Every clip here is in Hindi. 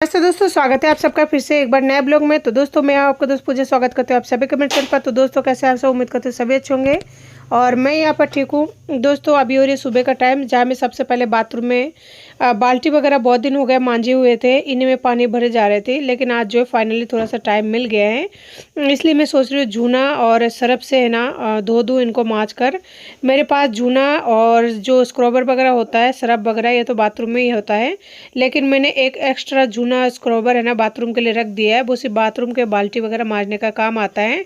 नमस्ते दोस्तों, स्वागत है आप सबका फिर से एक बार नए ब्लॉग में। तो दोस्तों मैं आपका दोस्त पूजा स्वागत करते हैं आप सभी कमेंट सेक्शन पर। तो दोस्तों कैसे आप सब, उम्मीद करते हैं सभी अच्छे होंगे और मैं यहाँ पर ठीक हूँ। दोस्तों अभी हो रही है सुबह का टाइम, जहाँ मैं सबसे पहले बाथरूम में बाल्टी वगैरह बहुत दिन हो गए मांझे हुए थे, इन्हीं में पानी भरे जा रहे थे। लेकिन आज जो है फाइनली थोड़ा सा टाइम मिल गया है, इसलिए मैं सोच रही हूँ जूना और सरफ से है ना धो दूँ इनको माँज कर। मेरे पास जूना और जो स्क्रबर वगैरह होता है, सरफ वगैरह, ये तो बाथरूम में ही होता है। लेकिन मैंने एक एक्स्ट्रा जूना स्क्रबर है ना बाथरूम के लिए रख दिया है, वो सिर्फ बाथरूम के बाल्टी वगैरह मांजने का काम आता है।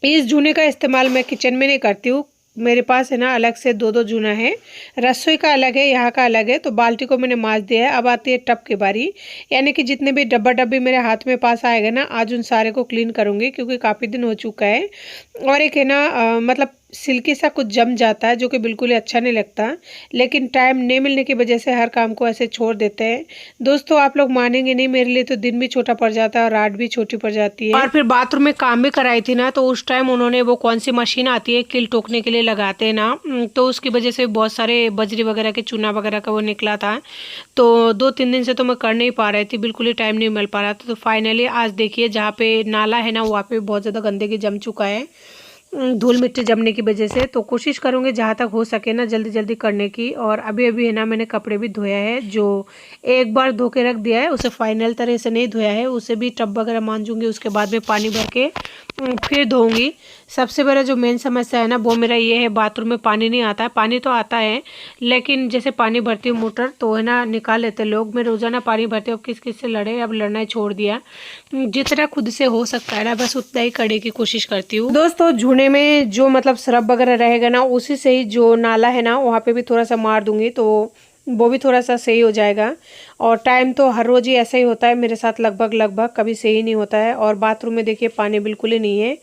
इस जूने का इस्तेमाल मैं किचन में नहीं करती हूँ। मेरे पास है ना अलग से दो दो जूना है, रसोई का अलग है, यहाँ का अलग है। तो बाल्टी को मैंने मांज दिया है। अब आती है टब की बारी, यानी कि जितने भी डब्बा डब्बी मेरे हाथ में पास आएगा ना, आज उन सारे को क्लीन करूँगी, क्योंकि काफ़ी दिन हो चुका है। और एक है ना मतलब सिल्की सा कुछ जम जाता है, जो कि बिल्कुल ही अच्छा नहीं लगता। लेकिन टाइम नहीं मिलने की वजह से हर काम को ऐसे छोड़ देते हैं। दोस्तों आप लोग मानेंगे नहीं, मेरे लिए तो दिन भी छोटा पड़ जाता है और रात भी छोटी पड़ जाती है। और फिर बाथरूम में काम भी कराई थी ना, तो उस टाइम उन्होंने वो कौन सी मशीन आती है किल ठोकने के लिए लगाते हैं ना, तो उसकी वजह से बहुत सारे बजरी वगैरह के चूना वगैरह का वो निकला था। तो 2-3 दिन से तो मैं कर नहीं पा रही थी, बिल्कुल ही टाइम नहीं मिल पा रहा था। तो फाइनली आज देखिए, जहाँ पे नाला है ना वहाँ पे बहुत ज़्यादा गंदगी जम चुका है, धूल मिट्टी जमने की वजह से। तो कोशिश करूँगी जहाँ तक हो सके ना जल्दी जल्दी करने की। और अभी अभी है ना मैंने कपड़े भी धोया है, जो एक बार धो के रख दिया है, उसे फाइनल तरह से नहीं धोया है, उसे भी टब वगैरह मांजूंगी, उसके बाद में पानी भर के फिर धोऊंगी। सबसे बड़ा जो मेन समस्या है ना वो मेरा ये है, बाथरूम में पानी नहीं आता है। पानी तो आता है, लेकिन जैसे पानी भरती हूँ मोटर तो है ना निकाल लेते लोग। मैं रोज़ाना पानी भरती हूँ, अब किस किस से लड़े, अब लड़ना ही छोड़ दिया। जितना खुद से हो सकता है ना बस उतना ही करने की कोशिश करती हूँ। दोस्तों जूने में जो मतलब सरफ वगैरह रहेगा ना, उसी से ही जो नाला है ना वहाँ पे भी थोड़ा सा मार दूंगी, तो वो भी थोड़ा सा सही हो जाएगा। और टाइम तो हर रोज़ ही ऐसा ही होता है मेरे साथ, लगभग लगभग कभी सही नहीं होता है। और बाथरूम में देखिए पानी बिल्कुल ही नहीं है,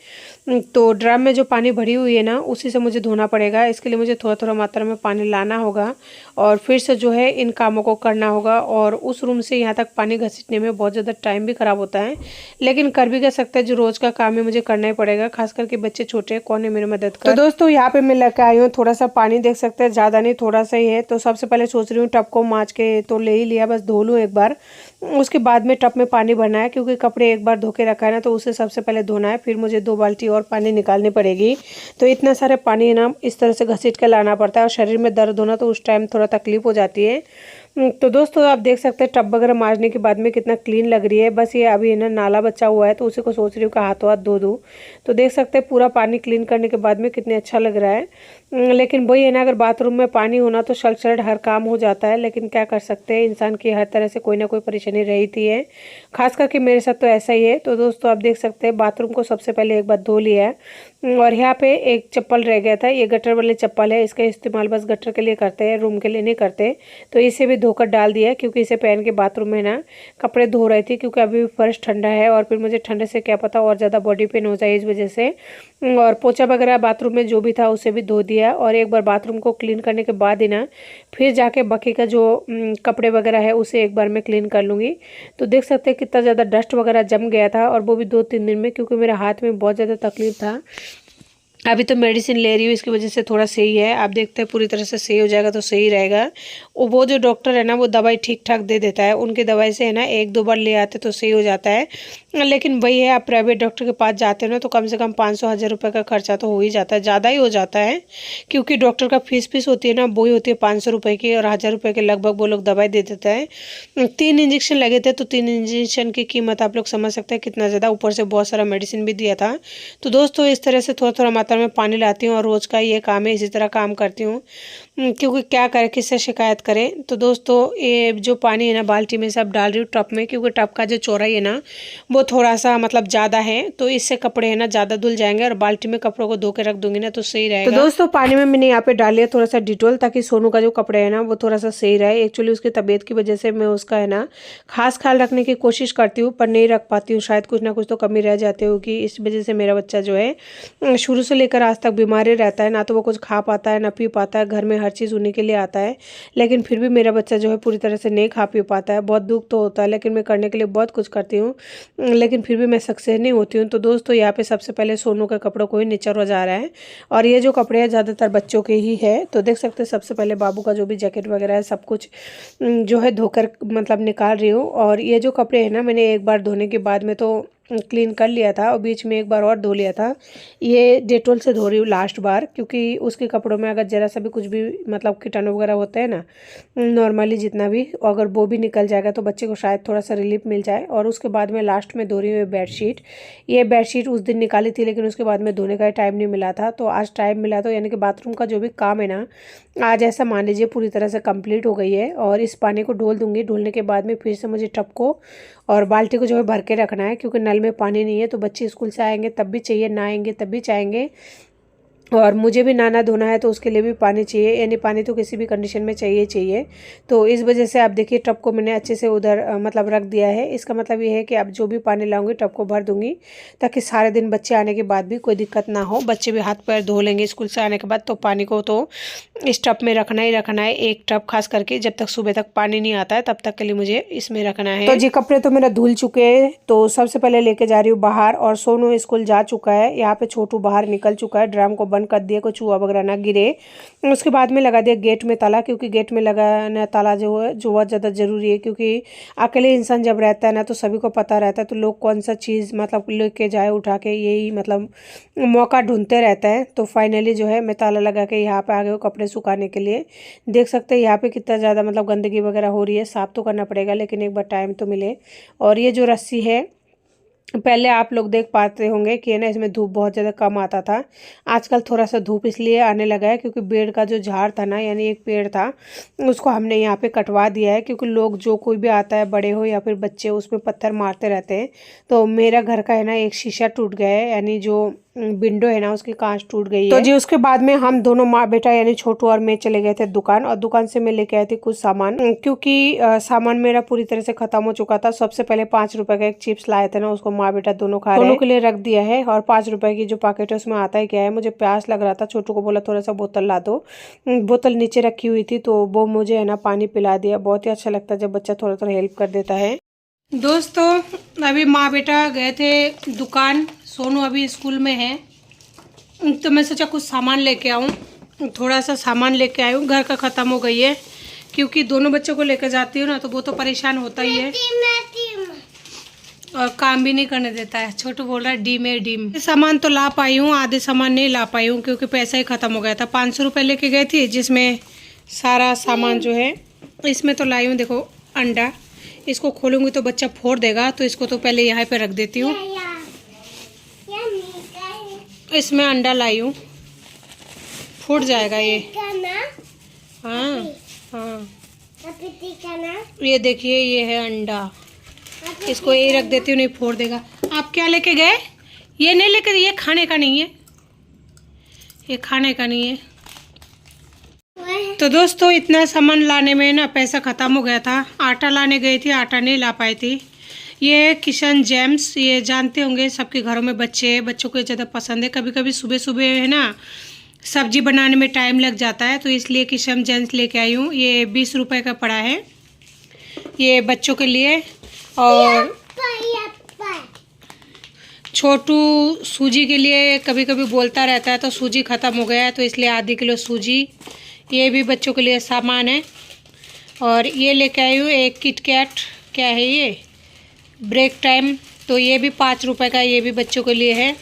तो ड्रम में जो पानी भरी हुई है ना उसी से मुझे धोना पड़ेगा। इसके लिए मुझे थोड़ा थोड़ा मात्रा में पानी लाना होगा और फिर से जो है इन कामों को करना होगा। और उस रूम से यहाँ तक पानी घसीटने में बहुत ज़्यादा टाइम भी ख़राब होता है, लेकिन कर भी कर सकते हैं। जो रोज़ का काम है मुझे करना ही पड़ेगा, खास करके बच्चे छोटे हैं, कौन है मेरी मदद कर। तो दोस्तों यहाँ पे मैं लेकर आई हूँ थोड़ा सा पानी, देख सकते हैं ज़्यादा नहीं थोड़ा सा ही है। तो सबसे पहले सोच रही हूँ टब को माँज के तो ले ही लिया, बस धो लूँ एक बार, उसके बाद में टब में पानी भरना है, क्योंकि कपड़े एक बार धो के रखा है ना तो उसे सबसे पहले धोना है, फिर मुझे 2 बाल्टी और पानी निकालनी पड़ेगी। तो इतना सारे पानी ना इस तरह से घसीट के लाना पड़ता है, और शरीर में दर्द होना तो उस टाइम थोड़ा तकलीफ हो जाती है। तो दोस्तों आप देख सकते हैं टब वगैरह मांजने के बाद में कितना क्लीन लग रही है। बस ये अभी है ना नाला बचा हुआ है, तो उसी को सोच रही हूँ कि हाथों हाथ धो दूँ। तो देख सकते हैं पूरा पानी क्लीन करने के बाद में कितने अच्छा लग रहा है। लेकिन वही है ना, अगर बाथरूम में पानी होना तो शलशट हर काम हो जाता है, लेकिन क्या कर सकते हैं, इंसान की हर तरह से कोई ना कोई परेशानी रहती है। खास करके मेरे साथ तो ऐसा ही है। तो दोस्तों आप देख सकते हैं बाथरूम को सबसे पहले एक बार धो लिया है। और यहाँ पे एक चप्पल रह गया था, ये गटर वाली चप्पल है, इसका इस्तेमाल बस गटर के लिए करते हैं, रूम के लिए नहीं करते। तो इसे भी धोकर डाल दिया है, क्योंकि इसे पहन के बाथरूम में ना कपड़े धो रही थी, क्योंकि अभी फर्श ठंडा है और फिर मुझे ठंडे से क्या पता और ज़्यादा बॉडी पेन हो जाए इस वजह से। और पोछा वगैरह बाथरूम में जो भी था उसे भी धो दिया। और एक बार बाथरूम को क्लीन करने के बाद ही ना फिर जाके बाकी का जो कपड़े वगैरह है उसे एक बार मैं क्लीन कर लूँगी। तो देख सकते हैं कितना ज़्यादा डस्ट वगैरह जम गया था, और वो भी 2-3 दिन में, क्योंकि मेरे हाथ में बहुत ज़्यादा तकलीफ था। अभी तो मेडिसिन ले रही हूँ, इसकी वजह से थोड़ा सही है। आप देखते हैं पूरी तरह से सही हो जाएगा तो सही रहेगा। वो जो डॉक्टर है ना वो दवाई ठीक ठाक दे देता है, उनकी दवाई से है ना 1-2 बार ले आते तो सही हो जाता है। लेकिन वही है, आप प्राइवेट डॉक्टर के पास जाते हो ना तो कम से कम 500-1000 रुपये का खर्चा तो हो ही जाता है, ज़्यादा ही हो जाता है। क्योंकि डॉक्टर का फीस होती है ना वही होती है 500 रुपये की, और 1000 रुपये के लगभग वो लोग दवाई दे देता है। 3 इंजेक्शन लगे थे, तो 3 इंजेक्शन की कीमत आप लोग समझ सकते हैं कितना ज़्यादा, ऊपर से बहुत सारा मेडिसिन भी दिया था। तो दोस्तों इस तरह से थोड़ा थोड़ा मात्रा में पानी लाती हूँ, और रोज़ का ये काम है, इसी तरह काम करती हूँ। क्योंकि क्या करें, किससे शिकायत करें। तो दोस्तों ये जो पानी है ना बाल्टी में सब डाल रही हूँ टब में, क्योंकि टब का जो चौड़ाई है ना वो थोड़ा सा मतलब ज़्यादा है, तो इससे कपड़े है ना ज़्यादा धुल जाएंगे, और बाल्टी में कपड़ों को धो के रख दूंगी ना तो सही रहेगा। तो दोस्तों पानी में मैंने यहाँ पे डाल लिया थोड़ा सा डिटोल, ताकि सोनू का जो कपड़े है ना वो थोड़ा सा सही रहे। एक्चुअली उसकी तबीयत की वजह से मैं उसका है ना खास ख्याल रखने की कोशिश करती हूँ, पर नहीं रख पाती हूँ, शायद कुछ ना कुछ तो कमी रह जाती होगी। इस वजह से मेरा बच्चा जो है शुरू से लेकर आज तक बीमार ही रहता है, ना तो वो कुछ खा पाता है ना पी पाता है। घर में हर हर चीज़ उन्हीं के लिए आता है, लेकिन फिर भी मेरा बच्चा जो है पूरी तरह से नहीं खा पी पाता है। बहुत दुख तो होता है, लेकिन मैं करने के लिए बहुत कुछ करती हूँ, लेकिन फिर भी मैं सक्सेस नहीं होती हूँ। तो दोस्तों यहाँ पे सबसे पहले सोनू के कपड़ों को ही निचर हो जा रहा है, और ये जो कपड़े हैं ज़्यादातर बच्चों के ही है। तो देख सकते हैं सबसे पहले बाबू का जो भी जैकेट वगैरह है सब कुछ जो है धोकर मतलब निकाल रही हूँ। और ये जो कपड़े हैं ना, मैंने एक बार धोने के बाद में तो क्लीन कर लिया था और बीच में एक बार और धो लिया था। ये डेटोल से धो रही हूँ लास्ट बार, क्योंकि उसके कपड़ों में अगर ज़रा सा भी कुछ भी मतलब कीटाणु वगैरह होते हैं ना, नॉर्मली जितना भी, अगर वो भी निकल जाएगा तो बच्चे को शायद थोड़ा सा रिलीफ मिल जाए। और उसके बाद में लास्ट में धो रही हूँ बेडशीट। ये बेडशीट उस दिन निकाली थी, लेकिन उसके बाद में धोने का टाइम नहीं मिला था, तो आज टाइम मिला। तो यानी कि बाथरूम का जो भी काम है ना, आज ऐसा मान लीजिए पूरी तरह से कंप्लीट हो गई है। और इस पानी को ढोल दूँगी, ढोलने के बाद में फिर से मुझे टब को और बाल्टी को जो है भर के रखना है, क्योंकि नल में पानी नहीं है। तो बच्चे स्कूल से आएंगे तब भी चाहिए, नहाएंगे तब भी चाहेंगे, और मुझे भी नहाना धोना है तो उसके लिए भी पानी चाहिए, यानी पानी तो किसी भी कंडीशन में चाहिए चाहिए। तो इस वजह से आप देखिए टब को मैंने अच्छे से उधर मतलब रख दिया है। इसका मतलब ये है कि अब जो भी पानी लाऊंगी टब को भर दूंगी, ताकि सारे दिन बच्चे आने के बाद भी कोई दिक्कत ना हो। बच्चे भी हाथ पैर धो लेंगे स्कूल से आने के बाद, तो पानी को तो इस टब में रखना ही रखना है। एक टब खास करके जब तक सुबह तक पानी नहीं आता है तब तक के लिए मुझे इसमें रखना है। तो जी कपड़े तो मेरा धुल चुके हैं, तो सबसे पहले लेके जा रही हूँ बाहर। और सोनू स्कूल जा चुका है, यहाँ पे छोटू बाहर निकल चुका है, ड्रम को बंद कर दिया, कोई चूहा वगैरह ना गिरे। उसके बाद में लगा दिया गेट में ताला, क्योंकि गेट में लगाना ताला जो है जो बहुत ज़्यादा ज़रूरी है, क्योंकि अकेले इंसान जब रहता है ना तो सभी को पता रहता है, तो लोग कौन सा चीज़ मतलब लेके जाए उठा के, यही मतलब मौका ढूंढते रहता है। तो फाइनली जो है मैं ताला लगा के यहाँ पे आ गई हूँ कपड़े सुखाने के लिए। देख सकते हैं यहाँ पे कितना ज़्यादा मतलब गंदगी वगैरह हो रही है, साफ़ तो करना पड़ेगा, लेकिन एक बार टाइम तो मिले। और ये जो रस्सी है, पहले आप लोग देख पाते होंगे कि ना इसमें धूप बहुत ज़्यादा कम आता था। आजकल थोड़ा सा धूप इसलिए आने लगा है क्योंकि पेड़ का जो झाड़ था ना, यानी एक पेड़ था, उसको हमने यहाँ पे कटवा दिया है, क्योंकि लोग जो कोई भी आता है, बड़े हो या फिर बच्चे, उसमें पत्थर मारते रहते हैं। तो मेरा घर का है ना एक शीशा टूट गया है, यानी जो विंडो है ना उसकी कांच टूट गई है। तो जी उसके बाद में हम दोनों माँ बेटा यानी छोटू और मैं चले गए थे दुकान, और दुकान से मैं लेके आई थी कुछ सामान, क्योंकि सामान मेरा पूरी तरह से खत्म हो चुका था। सबसे पहले 5 रुपए का एक चिप्स लाए थे ना, उसको माँ बेटा दोनों खा रहे हैं, दोनों के लिए रख दिया है। और 5 रुपए की जो पैकेट है उसमें आता ही क्या है। मुझे प्यास लग रहा था, छोटू को बोला थोड़ा सा बोतल ला दो, बोतल नीचे रखी हुई थी, तो वो मुझे है ना पानी पिला दिया। बहुत ही अच्छा लगता है जब बच्चा थोड़ा थोड़ा हेल्प कर देता है। दोस्तों अभी माँ बेटा गए थे दुकान, सोनू अभी स्कूल में है, तो मैं सोचा कुछ सामान लेके आऊँ। थोड़ा सा सामान लेके आई हूँ, घर का ख़त्म हो गई है, क्योंकि दोनों बच्चों को लेकर जाती हूँ ना तो वो तो परेशान होता ही है और काम भी नहीं करने देता है। छोटू बोल रहा है डीम है डीम। सामान तो ला पाई हूँ, आधे सामान नहीं ला पाई हूँ, क्योंकि पैसा ही ख़त्म हो गया था। 500 रुपये लेके गई थी, जिसमें सारा सामान जो है इसमें तो लाई हूँ। देखो अंडा, इसको खोलूँगी तो बच्चा फोड़ देगा, तो इसको तो पहले यहाँ पे रख देती हूँ। इसमें अंडा लाई हूँ, फूट जाएगा ये। हाँ हाँ, ये देखिए ये है अंडा, इसको यही रख देती हूँ, नहीं फोड़ देगा। आप क्या लेके गए? ये नहीं लेकर, ये खाने का नहीं है, ये खाने का नहीं है। तो दोस्तों इतना सामान लाने में ना पैसा ख़त्म हो गया था। आटा लाने गई थी, आटा नहीं ला पाई थी। ये किशन जेम्स, ये जानते होंगे सबके घरों में बच्चों को ज़्यादा पसंद है। कभी कभी सुबह सुबह है ना सब्जी बनाने में टाइम लग जाता है, तो इसलिए किशन जेम्स लेके आई हूँ। ये 20 रुपए का पड़ा है, ये बच्चों के लिए। और छोटू सूजी के लिए कभी कभी बोलता रहता है, तो सूजी ख़त्म हो गया है, तो इसलिए आधी किलो सूजी, ये भी बच्चों के लिए सामान है। और ये लेके आई हूँ एक किट कैट, क्या है ये, ब्रेक टाइम, तो ये भी 5 रुपए का, ये भी बच्चों के लिए है।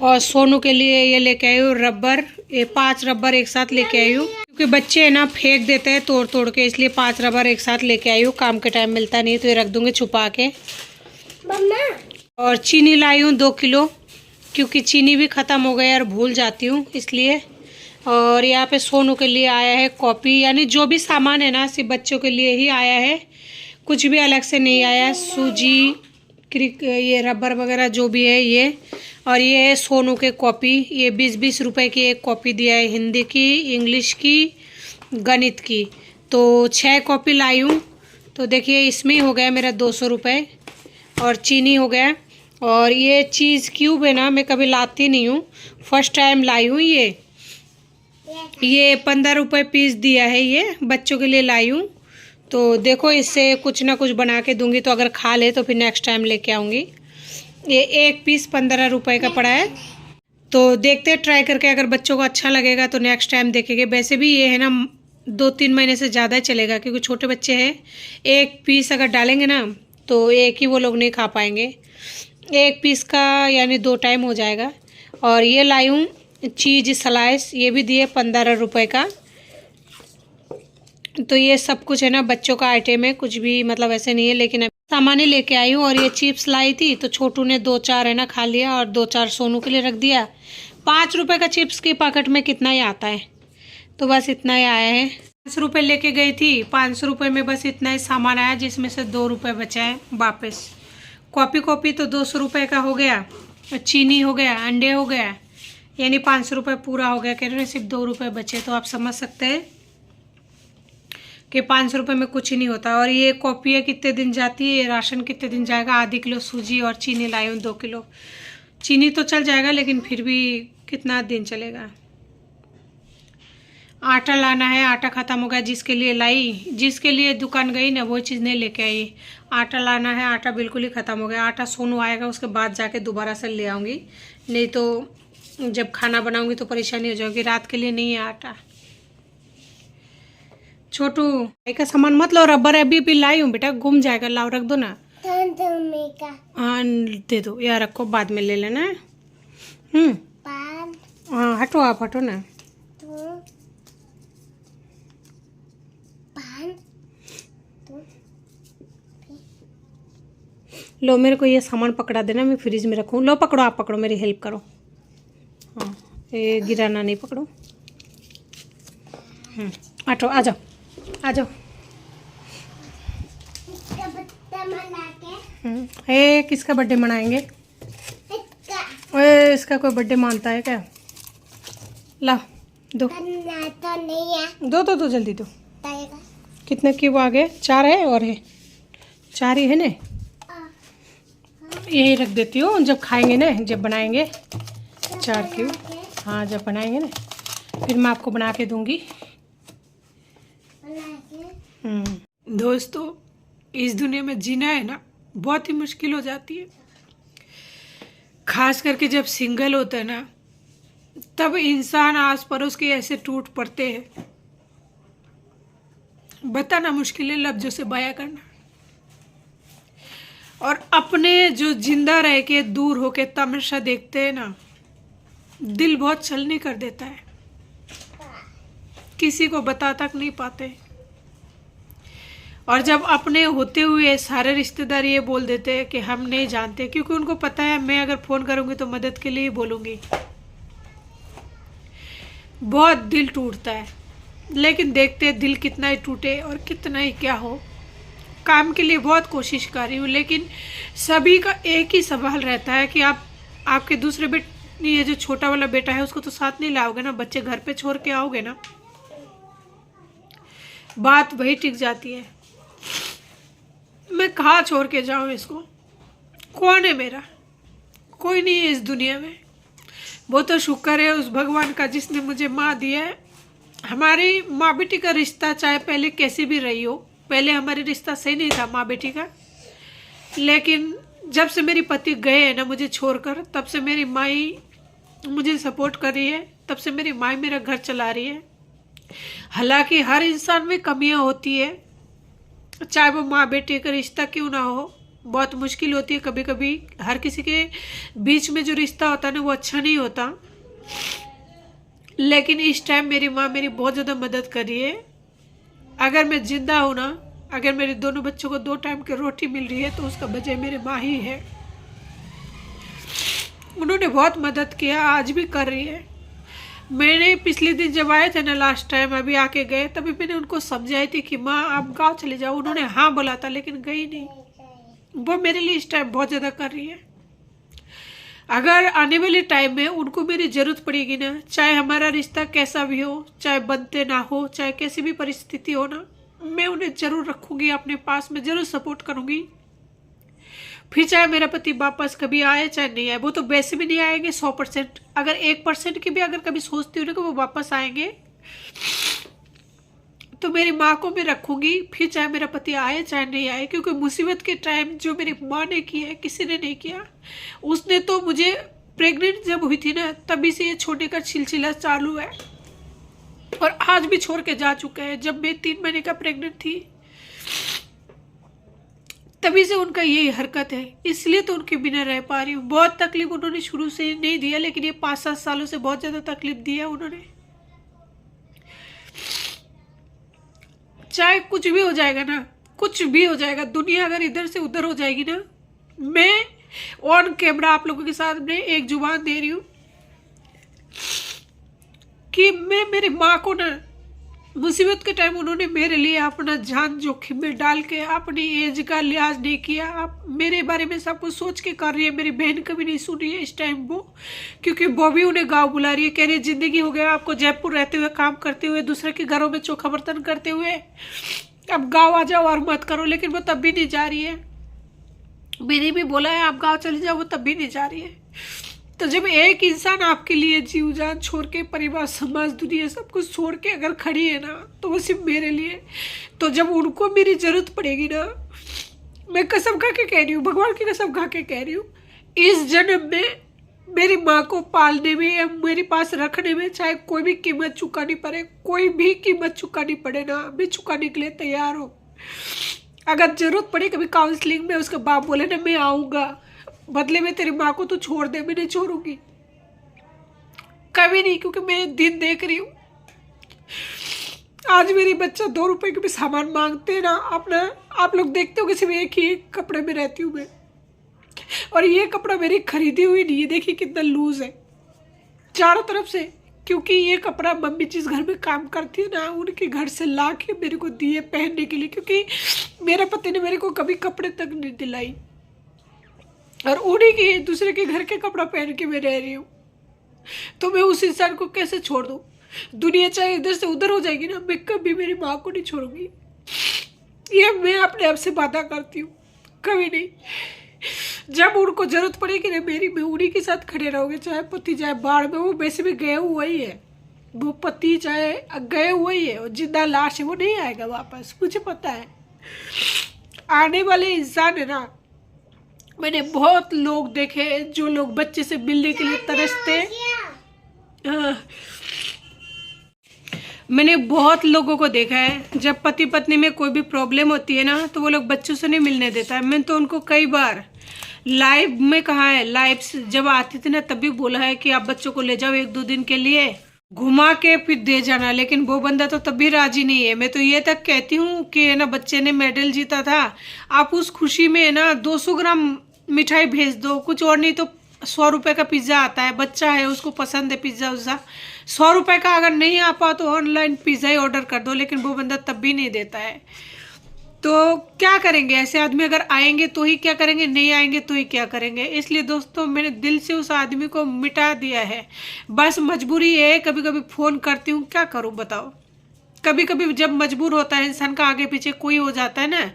और सोनू के लिए ये लेके आई हूँ रबर, ये 5 रबर एक साथ लेके आई हूँ, क्योंकि बच्चे है ना फेंक देते हैं तोड़ तोड़ के, इसलिए 5 रबर एक साथ लेके आई हूँ। काम के टाइम मिलता नहीं तो ये रख दूँगी छुपा के। और चीनी लाई हूँ 2 किलो, क्योंकि चीनी भी ख़त्म हो गई और भूल जाती हूँ इसलिए। और यहाँ पे सोनू के लिए आया है कॉपी, यानी जो भी सामान है ना सिर्फ बच्चों के लिए ही आया है, कुछ भी अलग से नहीं आया। सूजी, ये रबर वगैरह जो भी है ये। और ये है सोनू के कॉपी, ये 20-20 रुपए की एक कॉपी दिया है, हिंदी की, इंग्लिश की, गणित की। तो 6 कॉपी लाई हूँ। तो देखिए इसमें ही हो गया मेरा 200 रुपये। और चीनी हो गया। और ये चीज़ क्यूब है ना, मैं कभी लाती नहीं हूँ, फर्स्ट टाइम लाई हूँ ये। ये 15 रुपये पीस दिया है, ये बच्चों के लिए लाई हूँ। तो देखो इससे कुछ ना कुछ बना के दूंगी, तो अगर खा ले तो फिर नेक्स्ट टाइम लेके आऊँगी। ये एक पीस 15 रुपये का पड़ा है, तो देखते हैं ट्राई करके, अगर बच्चों को अच्छा लगेगा तो नेक्स्ट टाइम देखेंगे। वैसे भी ये है ना 2-3 महीने से ज़्यादा ही चलेगा, क्योंकि छोटे बच्चे हैं। एक पीस अगर डालेंगे ना तो एक ही वो लोग नहीं खा पाएंगे, एक पीस का यानी 2 टाइम हो जाएगा। और ये लाई हूँ चीज़ स्लाइस, ये भी दिए 15 रुपये का। तो ये सब कुछ है ना बच्चों का आइटम है, कुछ भी मतलब ऐसे नहीं है, लेकिन अब सामान ही लेके आई हूँ। और ये चिप्स लाई थी तो छोटू ने 2-4 है ना खा लिया, और 2-4 सोनू के लिए रख दिया। 5 रुपये का चिप्स के पैकेट में कितना ही आता है, तो बस इतना ही आया है। 5 रुपये लेके गई थी, 500 रुपये में बस इतना ही सामान आया, जिसमें से 2 रुपये बचा है वापस। कॉपी तो 200 रुपये का हो गया, चीनी हो गया, अंडे हो गया, यानी 500 रुपये पूरा हो गया। कह रहे हैं सिर्फ 2 रुपये बचे, तो आप समझ सकते हैं कि 500 रुपये में कुछ ही नहीं होता। और ये कॉपी कितने दिन जाती है, राशन कितने दिन जाएगा। आधी किलो सूजी और चीनी लाई हूँ 2 किलो। चीनी तो चल जाएगा, लेकिन फिर भी कितना दिन चलेगा। आटा लाना है, आटा ख़त्म हो गया, जिसके लिए लाई, जिसके लिए दुकान गई ना वो चीज़ नहीं लेके आई। आटा लाना है, आटा बिल्कुल ही ख़त्म हो गया। आटा सोनू आएगा उसके बाद जाके दोबारा से ले आऊँगी, नहीं तो जब खाना बनाऊँगी तो परेशानी हो जाएगी। रात के लिए नहीं है आटा। छोटू भाई का सामान मत लो, रबर अभी भी लाई हूँ बेटा, घूम जाएगा, लाओ रख दो ना। हाँ दे दो, या रखो, बाद में ले लेना। हाँ हटो, आप हटो ना। लो मेरे को ये सामान पकड़ा देना, मैं फ्रिज में रखूँ। लो पकड़ो, आप पकड़ो, मेरी हेल्प करो। हाँ ये गिराना नहीं, पकड़ो। हटो, आ जाओ आ जाओ। ए किसका बर्थडे मनाएंगे? ओए इसका कोई बर्थडे मानता है क्या? ला दो तो नहीं है। दो जल्दी दो। कितने की वो आ गए? 4 है और है 4 ही है ना, यही रख देती हूँ। जब खाएंगे ना, जब बनाएंगे 4 की। हाँ जब बनाएंगे ना फिर मैं आपको बना के दूंगी। दोस्तों इस दुनिया में जीना है ना बहुत ही मुश्किल हो जाती है, खास करके जब सिंगल होता है ना, तब इंसान आस पड़ोस के ऐसे टूट पड़ते हैं, बताना मुश्किल है लफ्जों से बयां करना। और अपने जो जिंदा रह के दूर होके तमाशा देखते हैं ना, दिल बहुत छलनी कर देता है, किसी को बता तक नहीं पाते। और जब अपने होते हुए सारे रिश्तेदार ये बोल देते हैं कि हम नहीं जानते, क्योंकि उनको पता है मैं अगर फ़ोन करूँगी तो मदद के लिए ही बोलूँगी। बहुत दिल टूटता है, लेकिन देखते हैं दिल कितना ही टूटे और कितना ही क्या हो। काम के लिए बहुत कोशिश कर रही हूँ, लेकिन सभी का एक ही सवाल रहता है कि आप आपके दूसरे बेटे, ये जो छोटा वाला बेटा है उसको तो साथ नहीं लाओगे ना, बच्चे घर पे छोड़ के आओगे ना। बात वही टिक जाती है, मैं कहाँ छोड़ के जाऊँ इसको? कौन है मेरा? कोई नहीं है इस दुनिया में। वो तो शुक्र है उस भगवान का जिसने मुझे माँ दिया है। हमारी माँ बेटी का रिश्ता चाहे पहले कैसी भी रही हो, पहले हमारी रिश्ता सही नहीं था माँ बेटी का, लेकिन जब से मेरे पति गए हैं ना मुझे छोड़कर, तब से मेरी माई मुझे सपोर्ट कर रही है, तब से मेरी माई मेरा घर चला रही है। हालांकि हर इंसान में कमियां होती है, चाहे वो माँ बेटे का रिश्ता क्यों ना हो, बहुत मुश्किल होती है कभी कभी। हर किसी के बीच में जो रिश्ता होता है ना वो अच्छा नहीं होता, लेकिन इस टाइम मेरी माँ मेरी बहुत ज़्यादा मदद कर रही है। अगर मैं जिंदा हूँ ना, अगर मेरे दोनों बच्चों को 2 टाइम की रोटी मिल रही है तो उसका वजह मेरी माँ ही है। उन्होंने बहुत मदद किया, आज भी कर रही है। मैंने पिछले दिन जब आए थे ना लास्ट टाइम, अभी आके गए, तभी मैंने उनको समझाई थी कि माँ आप गाँव चले जाओ। उन्होंने हाँ बोला था, लेकिन गई नहीं। वो मेरे लिए इस टाइम बहुत ज़्यादा कर रही है। अगर आने वाले टाइम में उनको मेरी ज़रूरत पड़ेगी ना, चाहे हमारा रिश्ता कैसा भी हो, चाहे बनते ना हो, चाहे कैसी भी परिस्थिति हो ना, मैं उन्हें ज़रूर रखूँगी अपने पास में, ज़रूर सपोर्ट करूँगी। फिर चाहे मेरा पति वापस कभी आए चाहे नहीं आए, वो तो वैसे भी नहीं आएंगे 100%। अगर 1% की भी अगर कभी सोचती हूँ ना कि वो वापस आएंगे, तो मेरी माँ को मैं रखूंगी, फिर चाहे मेरा पति आए चाहे नहीं आए, क्योंकि मुसीबत के टाइम जो मेरी माँ ने किया है किसी ने नहीं किया। उसने तो मुझे प्रेग्नेंट जब हुई थी ना तभी से ये छोड़ने का सिलसिला चालू है, और आज भी छोड़ के जा चुका है। जब मैं 3 महीने का प्रेग्नेंट थी तभी से उनका यही हरकत है, इसलिए तो उनके बिना रह पा रही हूँ। बहुत तकलीफ उन्होंने शुरू से नहीं दिया, लेकिन ये 5-7 सालों से बहुत ज्यादा तकलीफ दिया उन्होंने। चाहे कुछ भी हो जाएगा ना, कुछ भी हो जाएगा, दुनिया अगर इधर से उधर हो जाएगी ना, मैं ऑन कैमरा आप लोगों के सामने एक जुबान दे रही हूँ कि मैं मेरी माँ को ना, मुसीबत के टाइम उन्होंने मेरे लिए अपना जान जोखिम में डाल के अपनी एज का लिहाज नहीं किया। आप मेरे बारे में सब कुछ सोच के कर रही है। मेरी बहन कभी नहीं सुन रही है इस टाइम वो, क्योंकि वो भी उन्हें गाँव बुला रही है, कह रही है जिंदगी हो गया आपको जयपुर रहते हुए, काम करते हुए, दूसरे के घरों में चोखा बर्तन करते हुए, अब गाँव आ जाओ और मत करो। लेकिन वो तब भी नहीं जा रही है। मैंने भी बोला है आप गाँव चले जाओ, वो तब भी नहीं जा रही है। तो जब एक इंसान आपके लिए जीव जान छोड़ के, परिवार समाज दुनिया सब कुछ छोड़ के अगर खड़ी है ना, तो वो सिर्फ मेरे लिए, तो जब उनको मेरी जरूरत पड़ेगी ना, मैं कसम खा के कह रही हूँ, भगवान की कसम खा के कह रही हूँ, इस जन्म में मेरी माँ को पालने में या मेरे पास रखने में चाहे कोई भी कीमत चुकानी पड़े, कोई भी कीमत चुकानी पड़े ना, मैं चुकाने के लिए तैयार हूँ। अगर जरूरत पड़े कभी काउंसलिंग में उसका बाप बोले ना मैं आऊँगा, बदले में तेरी माँ को तू छोड़ दे, मैं नहीं छोड़ूंगी कभी नहीं, क्योंकि मैं दिन देख रही हूँ। आज मेरी बच्चा 2 रुपए के भी सामान मांगते ना, अपना आप लोग देखते हो कि सिर्फ एक ही कपड़े में रहती हूँ मैं, और ये कपड़ा मेरी खरीदी हुई नहीं है। देखिए कितना लूज है चारों तरफ से, क्योंकि ये कपड़ा मम्मी जिस घर में काम करती है ना, उनके घर से ला के मेरे को दिए पहनने के लिए, क्योंकि मेरे पति ने मेरे को कभी कपड़े तक नहीं दिलाई, और उन्हीं के दूसरे के घर के कपड़ा पहन के मैं रह रही हूँ। तो मैं उस इंसान को कैसे छोड़ दूँ? दुनिया चाहे इधर से उधर हो जाएगी ना, मैं कभी मेरी माँ को नहीं छोड़ूंगी। ये मैं अपने आप से वादा करती हूँ, कभी नहीं। जब उनको जरूरत पड़ेगी ना मेरी, मैं उन्हीं के साथ खड़े रहोगे, चाहे पति जाए बाढ़ में, वो वैसे भी गए हुआ ही है, वो पति चाहे गए हुए ही है, वो जिंदा लाश है, वो नहीं आएगा वापस, मुझे पता है। आने वाले इंसान है ना, मैंने बहुत लोग देखे जो लोग बच्चे से मिलने के लिए तरसते। मैंने बहुत लोगों को देखा है, जब पति पत्नी में कोई भी प्रॉब्लम होती है ना, तो वो लोग बच्चों से नहीं मिलने देता है। मैंने तो उनको कई बार लाइव में कहा है, लाइव जब आती थी ना तब भी बोला है कि आप बच्चों को ले जाओ 1-2 दिन के लिए, घुमा के फिर दे जाना, लेकिन वो बंदा तो तब भी राजी नहीं है। मैं तो ये तक कहती हूँ कि ना बच्चे ने मेडल जीता था, आप उस खुशी में ना 200 ग्राम मिठाई भेज दो, कुछ और नहीं तो 100 रुपये का पिज़्ज़ा आता है, बच्चा है उसको पसंद है पिज़्ज़ा उज़्ज़ा, 100 रुपये का अगर नहीं आ पाओ तो ऑनलाइन पिज़्ज़ा ही ऑर्डर कर दो, लेकिन वो बंदा तब भी नहीं देता है। तो क्या करेंगे ऐसे आदमी? अगर आएंगे तो ही क्या करेंगे, नहीं आएंगे तो ही क्या करेंगे। इसलिए दोस्तों मैंने दिल से उस आदमी को मिटा दिया है, बस मजबूरी है। कभी कभी फ़ोन करती हूँ, क्या करूँ बताओ। कभी कभी जब मजबूर होता है इंसान का, आगे पीछे कोई हो जाता है ना,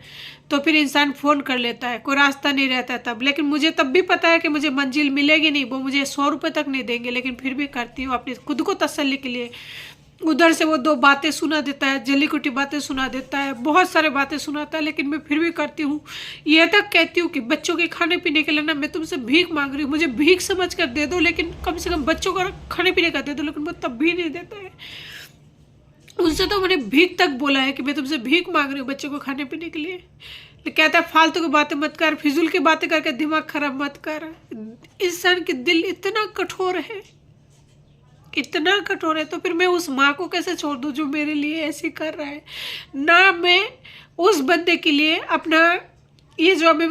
तो फिर इंसान फ़ोन कर लेता है, कोई रास्ता नहीं रहता तब। लेकिन मुझे तब भी पता है कि मुझे मंजिल मिलेगी नहीं, वो मुझे 100 रुपये तक नहीं देंगे, लेकिन फिर भी करती हूँ अपनी खुद को तसल्ली के लिए। उधर से वो 2 बातें सुना देता है, जली कुटी बातें सुना देता है, बहुत सारे बातें सुनाता है, लेकिन मैं फिर भी करती हूँ। ये तक कहती हूँ कि बच्चों के खाने पीने के लिए ना मैं तुमसे भीख मांग रही हूँ, मुझे भीख समझ कर दे दो, लेकिन कम से कम बच्चों को खाने पीने का दे दो, लेकिन वो तब भी नहीं देता है। उनसे तो मैंने भीख तक बोला है कि मैं तुमसे भीख मांग रही हूँ बच्चों को खाने पीने के लिए। कहता है फालतू की बातें मत कर, फिजूल की बातें करके दिमाग खराब मत कर। इंसान के दिल इतना कठोर है, इतना कठोर है, तो फिर मैं उस माँ को कैसे छोड़ दूँ जो मेरे लिए ऐसे कर रहा है। ना मैं उस बंदे के लिए अपना ये जो मैं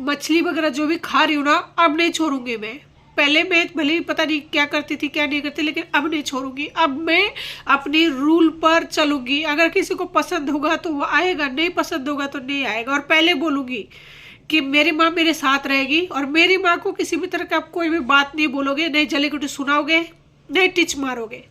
मछली वगैरह जो भी खा रही हूँ ना, अब नहीं छोड़ूंगी मैं। पहले मैं भले ही पता नहीं क्या करती थी क्या नहीं करती, लेकिन अब नहीं छोड़ूंगी। अब मैं अपनी रूल पर चलूंगी। अगर किसी को पसंद होगा तो वो आएगा, नहीं पसंद होगा तो नहीं आएगा। और पहले बोलूंगी कि मेरी माँ मेरे साथ रहेगी, और मेरी माँ को किसी भी तरह का आप कोई भी बात नहीं बोलोगे, नहीं जली कुटी सुनाओगे, नहीं टिच मारोगे,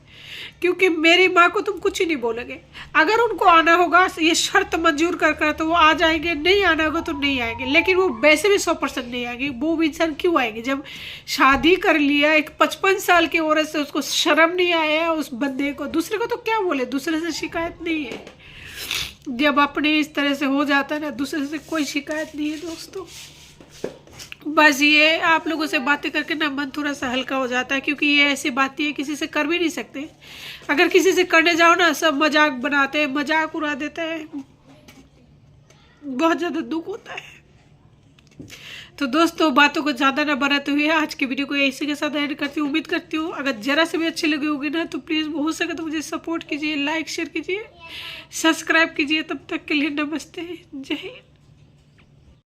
क्योंकि मेरी माँ को तुम कुछ ही नहीं बोलोगे। अगर उनको आना होगा ये शर्त मंजूर कर तो वो आ जाएंगे, नहीं आना होगा तो नहीं आएंगे। लेकिन वो वैसे भी 100% नहीं आएंगे। वो इंसान क्यों आएंगे जब शादी कर लिया एक 55 साल की औरत से, उसको शर्म नहीं आया उस बंदे को। दूसरे को तो क्या बोले, दूसरे से शिकायत नहीं है। जब अपने इस तरह से हो जाता है ना, दूसरे से कोई शिकायत नहीं है दोस्तों। बस ये आप लोगों से बातें करके ना मन थोड़ा सा हल्का हो जाता है, क्योंकि ये ऐसी बातें किसी से कर भी नहीं सकते। अगर किसी से करने जाओ ना, सब मजाक बनाते हैं, मजाक उड़ा देते हैं, बहुत ज़्यादा दुख होता है। तो दोस्तों बातों को ज़्यादा ना बनाते हुए आज की वीडियो को इसी के साथ एंड करती हूँ। उम्मीद करती हूँ अगर ज़रा से भी अच्छी लगी होगी ना तो प्लीज़ हो सके तो मुझे सपोर्ट कीजिए, लाइक शेयर कीजिए, सब्सक्राइब कीजिए। तब तक के लिए नमस्ते, जय हिंद।